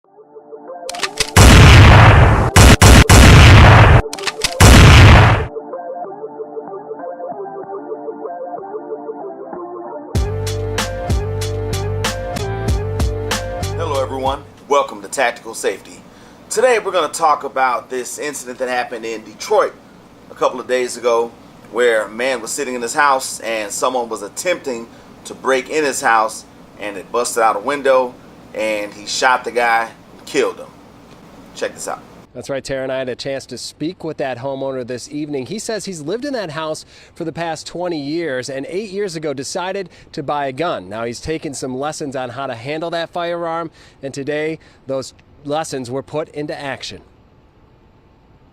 Hello everyone, welcome to Tactical Safety. Today we're going to talk about this incident that happened in Detroit a couple of days ago where a man was sitting in his house and someone was attempting to break in his house and it busted out a window and he shot the guy and killed him. Check this out. That's right, Tara, and I had a chance to speak with that homeowner this evening. He says he's lived in that house for the past 20 years and 8 years ago decided to buy a gun. Now he's taken some lessons on how to handle that firearm, and today those lessons were put into action.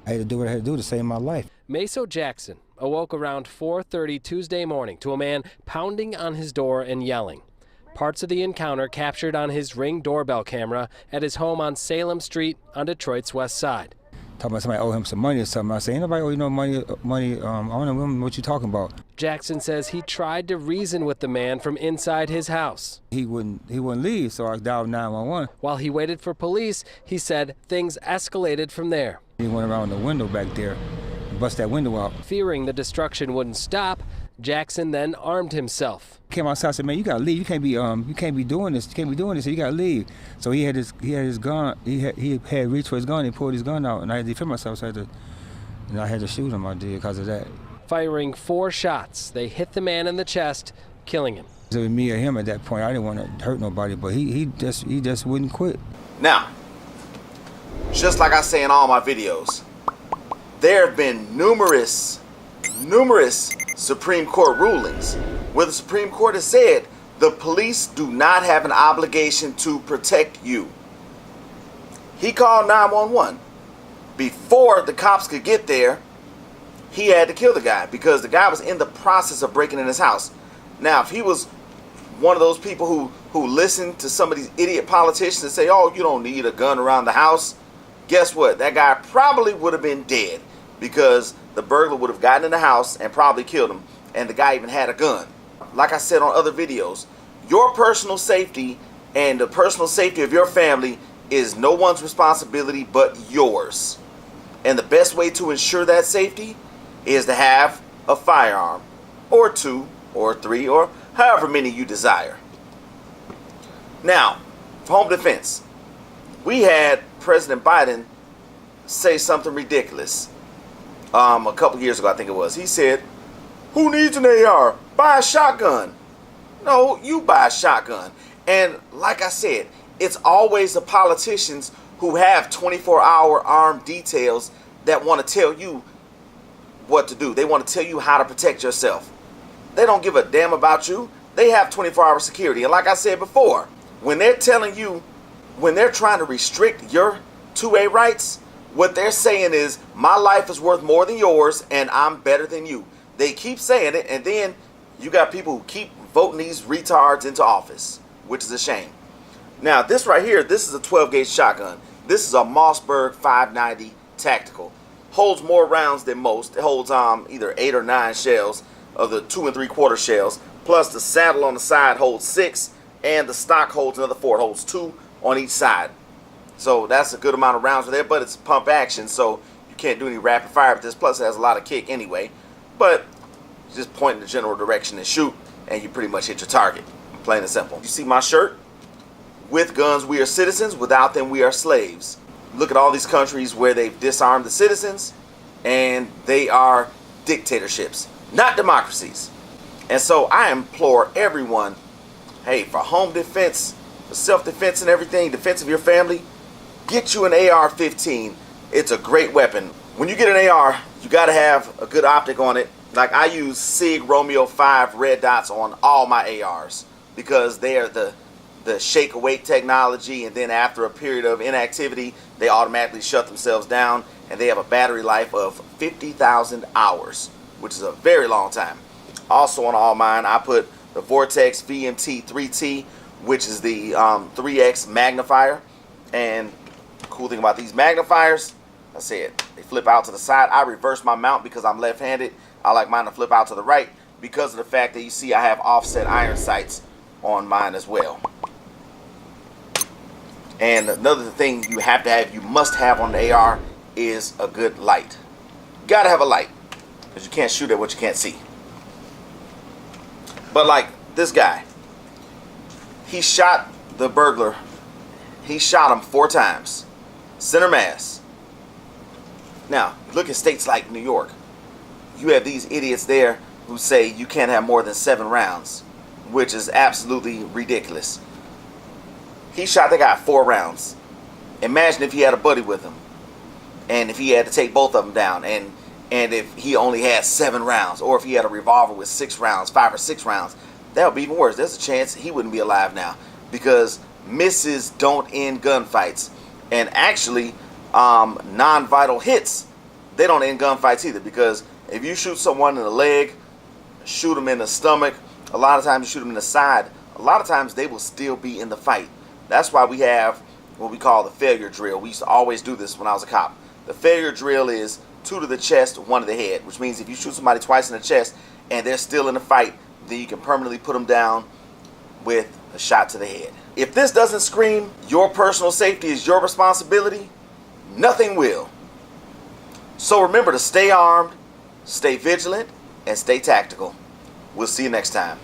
I had to do what I had to do to save my life. Meso Jackson awoke around 4:30 Tuesday morning to a man pounding on his door and yelling. Parts of the encounter captured on his Ring doorbell camera at his home on Salem Street on Detroit's west side. Talking about somebody owe him some money or something. I say, ain't nobody owe you no money. I don't know what you talking about. Jackson says he tried to reason with the man from inside his house. He wouldn't leave, so I dialed 911. While he waited for police, he said things escalated from there. He went around the window back there and bust that window out. Fearing the destruction wouldn't stop, Jackson then armed himself. Came outside and said, man, you gotta leave. You can't be doing this. You can't be doing this. So you gotta leave. So he had his gun. He had reached for his gun. He pulled his gun out, and I had to defend myself. So I had to shoot him. I did because of that. Firing 4 shots, they hit the man in the chest, killing him. It was me or him at that point. I didn't want to hurt nobody, but he just wouldn't quit. Now, just like I say in all my videos, there have been numerous Supreme Court rulings where the Supreme Court has said the police do not have an obligation to protect you. He called 911. Before the cops could get there, he had to kill the guy because the guy was in the process of breaking in his house. Now, if he was one of those people who listen to some of these idiot politicians and say, oh, you don't need a gun around the house, guess what? That guy probably would have been dead because the burglar would have gotten in the house and probably killed him, and the guy even had a gun. Like I said on other videos, your personal safety and the personal safety of your family is no one's responsibility but yours. And the best way to ensure that safety is to have a firearm, or 2, or 3, or however many you desire. Now, for home defense, we had President Biden say something ridiculous a couple years ago, I think it was. He said, who needs an AR? Buy a shotgun. No, you buy a shotgun. And like I said, it's always the politicians who have 24-hour armed details that want to tell you what to do. They want to tell you how to protect yourself. They don't give a damn about you. They have 24-hour security. And like I said before, when they're telling you, when they're trying to restrict your 2A rights, what they're saying is, my life is worth more than yours and I'm better than you. They keep saying it, and then you got people who keep voting these retards into office, which is a shame. Now, this right here, this is a 12-gauge shotgun. This is a Mossberg 590 tactical. Holds more rounds than most. It holds either 8 or 9 shells of the 2 3/4 shells. Plus the saddle on the side holds 6, and the stock holds another 4. It holds 2 on each side. So that's a good amount of rounds there, but it's pump action, so you can't do any rapid fire with this. Plus it has a lot of kick anyway. But just point in the general direction and shoot, and you pretty much hit your target. Plain and simple. You see my shirt? With guns we are citizens, without them we are slaves. Look at all these countries where they've disarmed the citizens, and they are dictatorships, not democracies. And so I implore everyone, hey, for home defense, for self-defense and everything, defense of your family, get you an AR-15. It's a great weapon. When you get an AR, you got to have a good optic on it. Like I use SIG Romeo 5 red dots on all my ARs because they are the shake awake technology, and then after a period of inactivity, they automatically shut themselves down, and they have a battery life of 50,000 hours, which is a very long time. Also on all mine, I put the Vortex VMT 3T, which is the 3X magnifier. And the cool thing about these magnifiers, I said, they flip out to the side. I reverse my mount because I'm left-handed. I like mine to flip out to the right because of the fact that you see I have offset iron sights on mine as well. And another thing you have to have, you must have on the AR is a good light. You gotta have a light, because you can't shoot at what you can't see. But like this guy, he shot the burglar. He shot him 4 times, center mass. Now, look at states like New York. You have these idiots there who say you can't have more than 7 rounds, which is absolutely ridiculous. He shot the guy 4 rounds. Imagine if he had a buddy with him, and if he had to take both of them down, and if he only had 7 rounds, or if he had a revolver with 6 rounds, 5 or 6 rounds, that would be even worse. There's a chance he wouldn't be alive now, because misses don't end gunfights, and actually non-vital hits, they don't end gunfights either, because if you shoot someone in the leg, shoot them in the stomach, a lot of times you shoot them in the side, a lot of times they will still be in the fight. That's why we have what we call the failure drill. We used to always do this when I was a cop. The failure drill is 2 to the chest, 1 to the head, which means if you shoot somebody twice in the chest and they're still in the fight, then you can permanently put them down with a shot to the head. If this doesn't scream your personal safety is your responsibility, nothing will. So remember to stay armed, stay vigilant, and stay tactical. We'll see you next time.